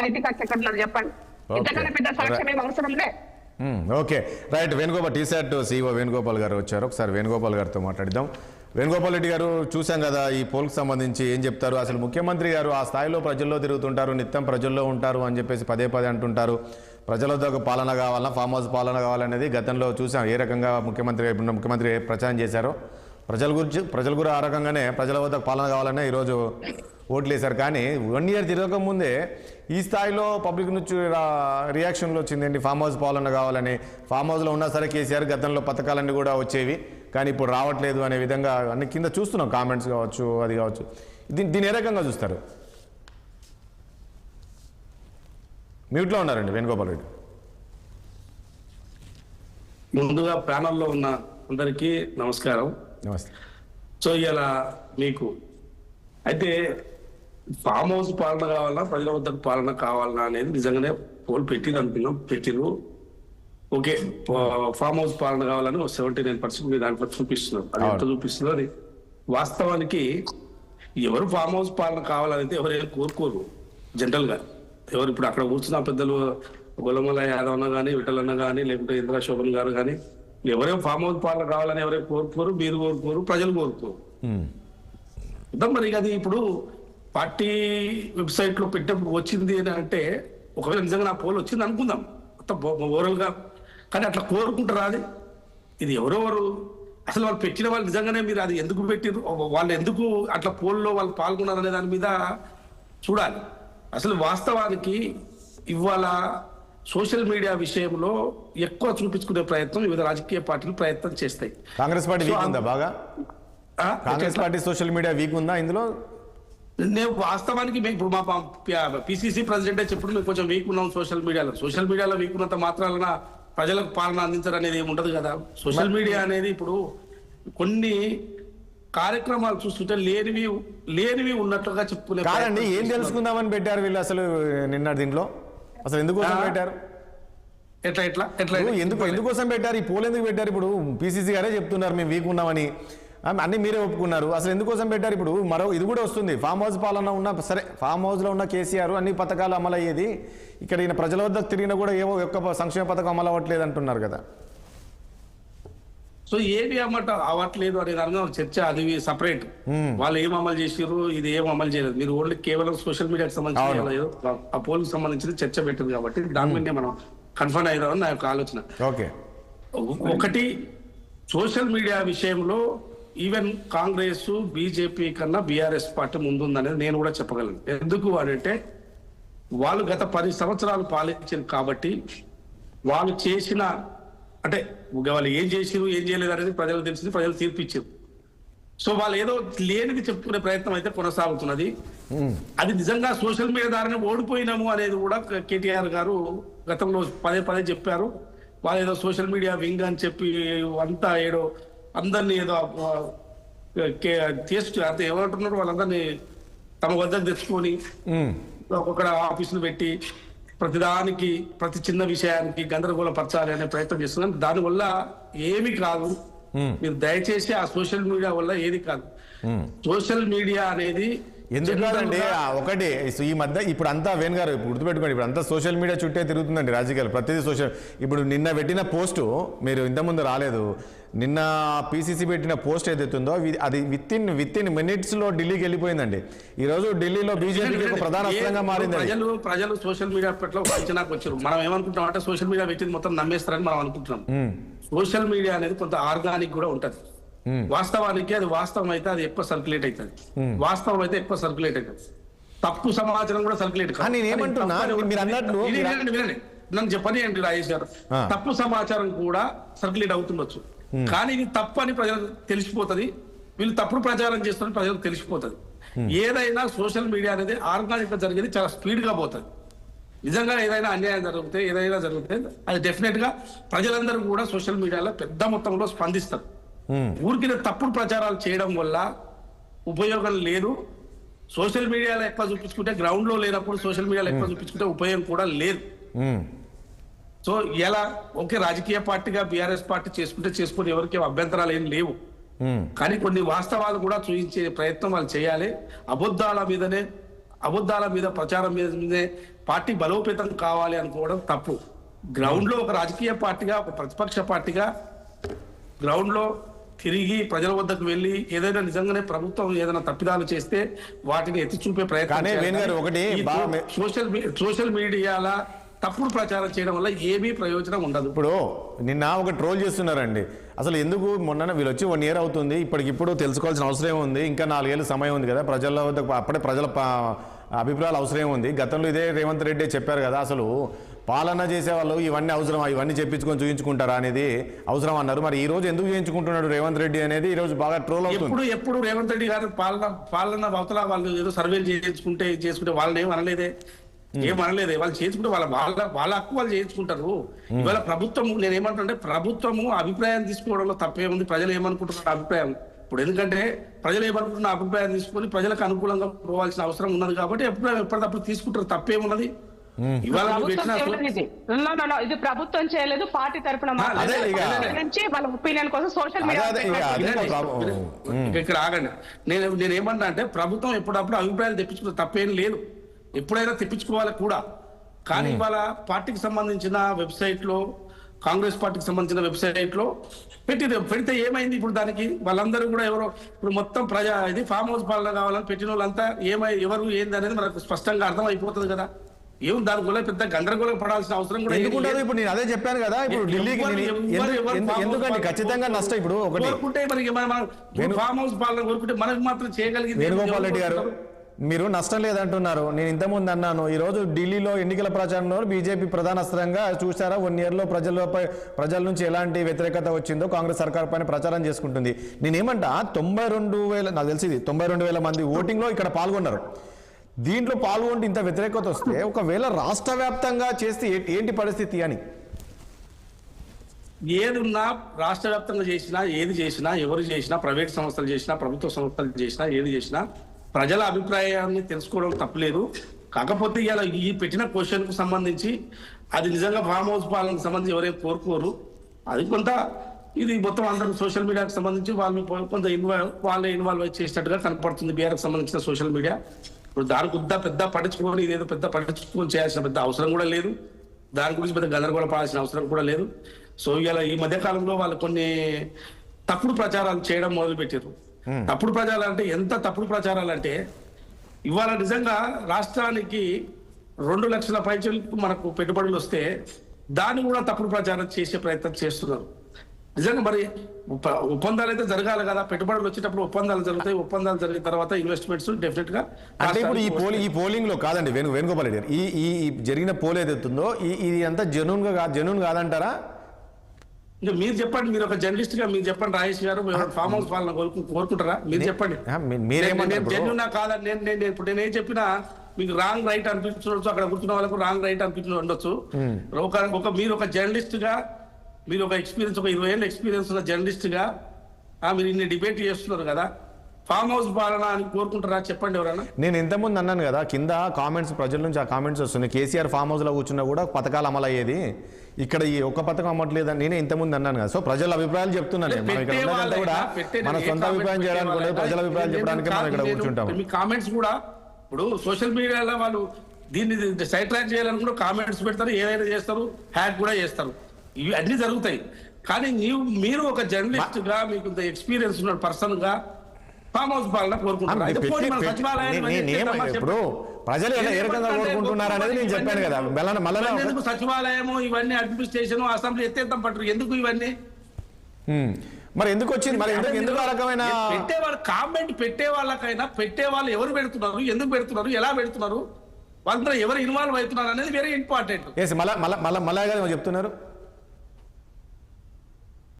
ఖర్చు ఎక్కడ చెప్పండి. ఇంతకన్నా పెద్ద సాక్ష్యం ఏం అవసరం లే. Okay right. Venugopal T-SAT CEO Venugopal గారు వచ్చారు. ఒకసారి వేణుగోపాల్ గారితో మాట్లాడిద్దాం. వేణుగోపాల్ రెడ్డి గారు, చూసాం కదా ఈ పోల్కి సంబంధించి ఏం చెప్తారు? అసలు ముఖ్యమంత్రి గారు ఆ స్థాయిలో ప్రజల్లో తిరుగుతుంటారు, నిత్యం ప్రజల్లో ఉంటారు అని చెప్పేసి పదే పదే అంటుంటారు. ప్రజలతో పాలన కావాలన్నా, ఫామ్ హౌస్ పాలన కావాలనేది గతంలో చూసాం ఏ రకంగా ముఖ్యమంత్రి ప్రచారం చేశారో. ప్రజల గురించి ఆ రకంగానే ప్రజల వద్ద పాలన కావాలనే ఈరోజు ఓట్లు వేశారు. కానీ 1 year తిరగకముందే ఈ స్థాయిలో పబ్లిక్ నుంచి రియాక్షన్లు వచ్చిందండి. ఫామ్ హౌస్ పాలన కావాలని. ఫామ్ హౌస్లో ఉన్నా సరే కేసీఆర్ గతంలో పథకాలన్నీ కూడా వచ్చేవి, కానీ ఇప్పుడు రావట్లేదు అనే విధంగా అన్ని కింద చూస్తున్నాం, కామెంట్స్ కావచ్చు, అది కావచ్చు. దీన్ని ఏ రకంగా చూస్తారు? మ్యూట్లో ఉన్నారండి వేణుగోపాల్ రెడ్డి. ముందుగా ప్యానల్లో ఉన్న అందరికీ నమస్కారం. నమస్తే. సో ఇలా మీకు అయితే ఫామ్ హౌస్ పాలన కావాలన్నా, ప్రజల వద్దకు పాలన కావాలన్నా అనేది నిజంగానే పోల్ పెట్టింది అనుకున్నాం, పెట్టిరు. ఓకే, ఫామ్ హౌస్ పాలన కావాలని 79% మీరు దాంట్లో చూపిస్తున్నారు. అది ఎంత చూపిస్తుందో అది వాస్తవానికి ఎవరు ఫామ్ హౌస్ పాలన కావాలనేది ఎవరైనా కోరుకోరు జనరల్ గా. ఎవరు ఇప్పుడు అక్కడ కూర్చున్న పెద్దలు గొల్లమల్ల యాదవ్ అన్న కానీ, విఠల్ అన్న కానీ, లేకుంటే ఇంద్రా శోభన్ గారు కానీ, ఎవరేం ఫామ్ హౌస్ పాలన కావాలని ఎవరైనా కోరుకోరు, మీరు కోరుకోరు, ప్రజలు కోరుకోరు. మరి అది ఇప్పుడు పార్టీ వెబ్సైట్ లో పెట్టినప్పుడు వచ్చింది అని అంటే, ఒకవేళ నిజంగా నా పోల్ వచ్చింది అనుకుందాం ఓవరాల్ గా, కానీ అట్లా కోరుకుంటారా? ఇది ఎవరెవరు అసలు వాళ్ళు పెట్టిన వాళ్ళు నిజంగానే మీరు అది ఎందుకు పెట్టిరు, వాళ్ళు ఎందుకు అట్లా పోల్లో వాళ్ళు పాల్గొన్నారు అనే దాని మీద చూడాలి. అసలు వాస్తవానికి ఇవాళ సోషల్ మీడియా విషయంలో ఎక్కువ చూపించుకునే ప్రయత్నం వివిధ రాజకీయ పార్టీలు ప్రయత్నం చేస్తాయి. కాంగ్రెస్ పార్టీ వీక్ ఉందా బాగా? Congress party social media week ఉందా ఇందులో? నేను వాస్తవానికి ఇప్పుడు మా పిసిసి ప్రెసిడెంటే చెప్పుడు మేము కొంచెం వీక్ ఉన్నాం సోషల్ మీడియాలో. సోషల్ మీడియాలో వీక్ ఉన్నంత మాత్రాలన ప్రజలకు పాలన అందించడం అనేది ఏమి ఉండదు కదా. సోషల్ మీడియా అనేది ఇప్పుడు కొన్ని కార్యక్రమాలు చూస్తుంటే లేనివి ఉన్నట్టుగా చెప్పుకునే. కాదండి, ఏం తెలుసుకుందామని పెట్టారు వీళ్ళు అసలు నిన్న దీంట్లో? అసలు ఎందుకోసం పెట్టారు? ఎందుకోసం పెట్టారు? ఈ పోల్ ఎందుకు పెట్టారు? ఇప్పుడు పిసిసి గారే చెప్తున్నారు మేము వీక్ ఉన్నామని, అన్ని మీరే ఒప్పుకున్నారు. అసలు ఎందుకోసం పెట్టారు? ఇప్పుడు మరో ఇది కూడా వస్తుంది, ఫామ్ హౌస్ పాలన ఉన్న సరే, ఫామ్ హౌస్లో ఉన్న కేసీఆర్ అన్ని పథకాలు అమలు అయ్యేది, ఇక్కడ ఈయన ప్రజల వద్ద తిరిగినా కూడా ఏవో ఒక్క సంక్షేమ పథకం అమలు అవ్వట్లేదు అంటున్నారు కదా. సో ఏది అవ్వట్లేదు అనే దాని చర్చ, అది సపరేట్. వాళ్ళు ఏం అమలు చేసారు, ఇది ఏం అమలు చేయలేదు. మీరు ఓన్లీ కేవలం సోషల్ మీడియాకి సంబంధించిన ఆ పోల్ సంబంధించిన చర్చ పెట్టింది కాబట్టి దాని మీద మనం కన్ఫర్మ్ అయ్యామని నా యొక్క ఆలోచన. ఓకే, ఒకటి సోషల్ మీడియా విషయంలో ఈవెన్ కాంగ్రెస్ బీజేపీ కన్నా బీఆర్ఎస్ పార్టీ ముందుందనేది నేను కూడా చెప్పగలను. ఎందుకు అంటే వాళ్ళు గత 10 సంవత్సరాలు పాలించారు కాబట్టి వాళ్ళు చేసిన అంటే వాళ్ళు ఏం చేసిరు ఏం చేయలేదు అనేది ప్రజలకు తెలిసింది, ప్రజలు తీర్పిచ్చారు. సో వాళ్ళు ఏదో లేనిది చెప్పుకునే ప్రయత్నం అయితే కొనసాగుతున్నది. అది నిజంగా సోషల్ మీడియా ద్వారానే ఓడిపోయినాము అనేది కూడా కేటీఆర్ గారు గతంలో పదే చెప్పారు. వాళ్ళు ఏదో సోషల్ మీడియా వింగ్ అని చెప్పి అంతా ఏదో అందరినీ ఏదో అంటే ఏమంటున్నారు, వాళ్ళందరినీ తమ వద్దకు తెచ్చుకొని ఒక్కొక్క ఆఫీసులు పెట్టి ప్రతిదానికి ప్రతి చిన్న విషయానికి గందరగోళం పరచాలి అనే ప్రయత్నం చేస్తున్నాం. దానివల్ల ఏమి కాదు. మీరు దయచేసి ఆ సోషల్ మీడియా వల్ల ఏది కాదు. సోషల్ మీడియా అనేది ఎందుకు కాదండి? ఒకటి ఈ మధ్య ఇప్పుడు అంతా వేణు గారు గుర్తుపెట్టుకోండి, ఇప్పుడు అంతా సోషల్ మీడియా చుట్టే తిరుగుతుందండి రాజకీయాలు. ప్రతిదీ సోషల్. ఇప్పుడు నిన్న పెట్టిన పోస్టు, మీరు ఇంతకుముందు రాలేదు, నిన్న పిసిసి పెట్టిన పోస్ట్ ఏదైతుందో అది విత్ ఇన్ మినిట్స్ లో ఢిల్లీకి వెళ్ళిపోయిందండి. ఈ రోజు ఢిల్లీలో బీజేపీకి ఒక ప్రధాన అస్త్రంగా మారింది. ప్రజలు సోషల్ మీడియా పట్ల అంచనాకు వచ్చారు. మనం ఏమనుకుంటాం అంటే సోషల్ మీడియా పెట్టింది మొత్తం నమ్మేస్తారని మనం అనుకుంటున్నాం. సోషల్ మీడియా అనేది కొంత ఆర్గానిక్ కూడా ఉంటది. వాస్తవానికి అది వాస్తవం అయితే అది ఎక్కువ సర్క్యులేట్ అవుతుంది. వాస్తవం అయితే ఎక్కువ సర్క్యులేట్ అవుతుంది. తప్పు సమాచారం కూడా సర్క్యులేట్ కాదు. నన్ను చెప్పనియండి రాజేష్ గారు, తప్పు సమాచారం కూడా సర్క్యులేట్ అవుతుండొచ్చు, కానీ ఇది తప్పు అని ప్రజలకు తెలిసిపోతుంది. వీళ్ళు తప్పుడు ప్రచారం చేస్తున్న ప్రజలకు తెలిసిపోతుంది. ఏదైనా సోషల్ మీడియా అనేది ఆర్గానిక్ గా జరిగేది చాలా స్పీడ్ గా పోతుంది. నిజంగా ఏదైనా అన్యాయం జరిగితే అది డెఫినెట్ గా ప్రజలందరూ కూడా సోషల్ మీడియాలో పెద్ద మొత్తంలో స్పందిస్తారు. ఊరికి తప్పుడు ప్రచారాలు చేయడం వల్ల ఉపయోగం లేదు. సోషల్ మీడియాలో ఎక్కువ చూపించుకుంటే, గ్రౌండ్ లో లేనప్పుడు సోషల్ మీడియాలో ఎక్కువ చూపించుకుంటే ఉపయోగం కూడా లేదు. సో ఎలా ఓకే, రాజకీయ పార్టీగా బీఆర్ఎస్ పార్టీ చేసుకుంటే ఎవరికి అభ్యంతరాలు ఏం లేవు, కానీ కొన్ని వాస్తవాలు కూడా చూపించే ప్రయత్నం వాళ్ళు చేయాలి. అబద్ధాల మీదనే అబద్ధాల మీద ప్రచారం మీదే పార్టీ బలోపేతం కావాలి అనుకోవడం తప్పు. గ్రౌండ్ లో ఒక రాజకీయ పార్టీగా, ఒక ప్రతిపక్ష పార్టీగా గ్రౌండ్ లో తిరిగి ప్రజల వద్దకు వెళ్ళి ఏదైనా నిజంగానే ప్రభుత్వం ఏదైనా తప్పిదాలు చేస్తే వాటిని ఎత్తి చూపే ప్రయత్నం సోషల్ మీడియాల తప్పుడు ప్రచారం చేయడం వల్ల ఏమీ ప్రయోజనం ఉండదు. ఇప్పుడు నిన్న ఒక ట్రోల్ చేస్తున్నారండి, అసలు ఎందుకు మొన్న వీళ్ళు వచ్చి 1 year అవుతుంది, ఇప్పటికిప్పుడు తెలుసుకోవాల్సిన అవసరం ఉంది, ఇంకా 4 ఏళ్ళు సమయం ఉంది కదా, ప్రజల వద్దకు అప్పుడే ప్రజల అభిప్రాయాలు అవసరం ఉంది. గతంలో ఇదే రేవంత్ రెడ్డి చెప్పారు కదా, అసలు పాలన చేసే వాళ్ళు ఇవన్నీ అవసరం, ఇవన్నీ చెప్పించుకొని చూపించుకుంటారా అనేది అవసరం అన్నారు. మరి ఈ రోజు ఎందుకు చేయించుకుంటున్నాడు రేవంత్ రెడ్డి అనేది ఈ రోజు బాగా ట్రోల్ అవుతుంది. ఎప్పుడు రేవంత్ రెడ్డి గారు పాలన అవతల వాళ్ళు ఏదో సర్వేలు చేసుకుంటే వాళ్ళని ఏం అనలేదే, వాళ్ళు చేసుకుంటే వాళ్ళ హక్కు వాళ్ళు చేయించుకుంటారు. ఇవాళ ప్రభుత్వం, నేను ఏమంటుంటే ప్రభుత్వము అభిప్రాయం తీసుకోవడంలో తప్పేముంది, ప్రజలు ఏమనుకుంటున్నారు అభిప్రాయం. ఇప్పుడు ఎందుకంటే ప్రజలు ఏమనుకుంటున్న అభిప్రాయం తీసుకొని ప్రజలకు అనుకూలంగా పోవాల్సిన అవసరం ఉన్నది కాబట్టి అభిప్రాయం ఎప్పటికప్పుడు తీసుకుంటారు, తప్పేమున్నది. ఇది ప్రభుత్వం చేయలేదు, పార్టీ తరఫున నుంచి వాళ్ళ ఒపీనియన్ కోసం సోషల్ మీడియా. ఇక్కడ ఆగండి, నేను ఏమన్నా అంటే ప్రభుత్వం ఎప్పుడప్పుడు అభిప్రాయాలు తెప్పించుకున్న తప్పేం లేదు, ఎప్పుడైనా తెప్పించుకోవాలి కూడా. కానీ ఇవాళ పార్టీకి సంబంధించిన వెబ్సైట్ లో, కాంగ్రెస్ పార్టీకి సంబంధించిన వెబ్సైట్ లో పెడితే ఏమైంది? ఇప్పుడు దానికి వాళ్ళందరూ కూడా ఎవరో ఇప్పుడు మొత్తం ఇది ఫామ్ హౌస్ పాలన కావాలని పెట్టిన వాళ్ళంతా ఎవరు ఏంది అనేది మనకు స్పష్టంగా అర్థం అయిపోతుంది కదా. ఏం దాని వల్ల పెద్ద గందరగోళం పడాల్సిన అవసరం కూడా ఎందుకుంటుంది. ఇప్పుడు నేను అదే చెప్పాను కదా, ఇప్పుడు ఢిల్లీకి ఎందుకండి ఖచ్చితంగా నష్టం. ఇప్పుడు ఒకటి కోరుకుంటే మనకి ఫామ్ హౌస్ పాలన కోరుకుంటే మనకు మాత్రం చేయగలిగింది. వేణుగోపాల్ రెడ్డి గారు, మీరు నష్టం లేదంటున్నారు, నేను ఇంతకుముందు అన్నాను. ఈరోజు ఢిల్లీలో ఎన్నికల ప్రచారంలో బీజేపీ ప్రధాన అస్త్రంగా చూసారా, 1 year లో ప్రజల నుంచి ఎలాంటి వ్యతిరేకత వచ్చిందో కాంగ్రెస్ సర్కార్ పైన ప్రచారం చేసుకుంటుంది. నేనేమంటా 92,000, నాకు తెలిసింది 92,000 మంది ఓటింగ్ లో ఇక్కడ పాల్గొన్నారు. దీంట్లో పాల్గొంటే ఇంత వ్యతిరేకత వస్తే ఒకవేళ రాష్ట్ర వ్యాప్తంగా చేస్తే ఏంటి పరిస్థితి అని. ఏదున్నా రాష్ట్ర వ్యాప్తంగా చేసినా, ఏది చేసినా, ఎవరు చేసినా, ప్రైవేట్ సంస్థలు చేసినా, ప్రభుత్వ సంస్థలు చేసినా, ఏది చేసినా ప్రజల అభిప్రాయాన్ని తెలుసుకోవడం తప్పలేదు. కాకపోతే ఇలా ఈ పెట్టిన క్వశ్చన్ కు సంబంధించి అది నిజంగా ఫామ్ హౌస్ పాలనకు సంబంధించి ఎవరైనా కోరుకోరు. అది కొంత ఇది మొత్తం అందరూ సోషల్ మీడియాకు సంబంధించి వాళ్ళు కొంత ఇన్వాల్వ్ చేసినట్టుగా కనపడుతుంది బీఆర్కి సంబంధించిన సోషల్ మీడియా. ఇప్పుడు దాని పెద్ద పట్టించుకొని ఇదేదో పెద్ద పట్టించుకొని చేయాల్సిన పెద్ద అవసరం కూడా లేదు, దాని గురించి పెద్ద గందరగోళం పడాల్సిన అవసరం కూడా లేదు. సో ఇలా ఈ మధ్య కాలంలో వాళ్ళు కొన్ని తప్పుడు ప్రచారాలు చేయడం మొదలుపెట్టారు. తప్పుడు ప్రచారాలు అంటే ఎంత తప్పుడు ప్రచారాలు అంటే, ఇవాళ నిజంగా రాష్ట్రానికి 2 లక్షల పైచలకు మనకు పెట్టుబడులు వస్తే దాన్ని కూడా తప్పుడు ప్రచారం చేసే ప్రయత్నం చేస్తున్నారు. నిజంగా మరి ఒప్పందాలు అయితే జరగాలి కదా, పెట్టుబడులు వచ్చేటప్పుడు ఒప్పందాలు జరుగుతాయి, ఒప్పందాలు జరిగిన తర్వాత ఇన్వెస్ట్మెంట్స్ డెఫినెట్ గా. అంటే ఇప్పుడు ఈ పోలింగ్ లో కాదండి వేణుగోపాల్ రెడ్డి గారు, ఈ జరిగిన పోల్ ఏదైతుందో ఇది అంతా జెన్యూన్ కాదంటారా? ఇంకా మీరు చెప్పండి, మీరు ఒక జర్నలిస్ట్ గా మీరు చెప్పండి, రాజేష్ గారు ఫామ్ హౌస్ పాలన కోరుకుంటారా? మీరు చెప్పండి, జెన్యూనా కాదని. ఇప్పుడు నేనేం చెప్పినా మీకు రాంగ్ రైట్ అనిపించవచ్చు, అక్కడ కూర్చున్న వాళ్ళకు రాంగ్ రైట్ అనిపించవచ్చు. మీరు ఒక జర్నలిస్ట్ గా, మీరు ఒక 20 ఏళ్ళ ఎక్స్పీరియన్స్ ఉన్న జర్నలిస్ట్ గా మీరు ఇన్ని డిబేట్ చేస్తున్నారు కదా, ఫామ్ హౌస్ పాలన అని కోరుకుంటారా? చెప్పండి ఎవరైనా. నేను ఇంతకుముందు అన్నాను కదా, కింద కామెంట్స్ ప్రజల నుంచి ఆ కామెంట్స్ వస్తున్నాయి, కేసీఆర్ ఫామ్ హౌస్ లో కూర్చున్నా కూడా పథకాలు అమలు అయ్యేది, ఇక్కడ ఈ ఒక్క పథకం అమ్మట్లేదని నేనే ఇంతకుముందు అన్నాను కదా. సో ప్రజల అభిప్రాయాలు చెప్తున్నాను, మనం ఇక్కడ ఉన్నదంతా కూడా మన సొంత అభిప్రాయం చేయడానికి లేదు, ప్రజల అభిప్రాయం చెప్పడానికి మనం ఇక్కడ కూర్చుంటాం. మీ కామెంట్స్ కూడా ఇప్పుడు సోషల్ మీడియాలో వాళ్ళు దీన్ని సైడ్ ట్రాక్ చేయాలని కూడా కామెంట్స్ పెడతారు, ఏదైనా చేస్తారు, హ్యాక్ కూడా చేస్తారు, ఇవి అన్ని జరుగుతాయి. కానీ మీరు ఒక జర్నలిస్ట్ గా, మీకు ఎక్స్పీరియన్స్ ఉన్న పర్సన్ గా ఫామ్ హౌస్ పాలన కోరుకుంటున్నారు. ఇప్పుడు ప్రజలు ఏ రకంగా కోరుకుంటున్నారు అనేది నేను చెప్పాను కదా. ఎందుకు సచివాలయము, ఇవన్నీ అడ్మినిస్ట్రేషన్, అసెంబ్లీ ఎత్తేద్దాం పట్టరు, ఎందుకు ఇవన్నీ? మరి ఎందుకు వచ్చింది? మరి ఎందుకు ఆ రకమైన పెట్టేవాళ్ళు కామెంట్ పెట్టే వాళ్ళకైనా పెట్టే వాళ్ళు ఎవరు పెడుతున్నారు, ఎందుకు పెడుతున్నారు, ఎలా పెడుతున్నారు, వాళ్ళందరూ ఎవరు ఇన్వాల్వ్ అవుతున్నారు అనేది వెరీ ఇంపార్టెంట్. మళ్ళా చెప్తున్నారు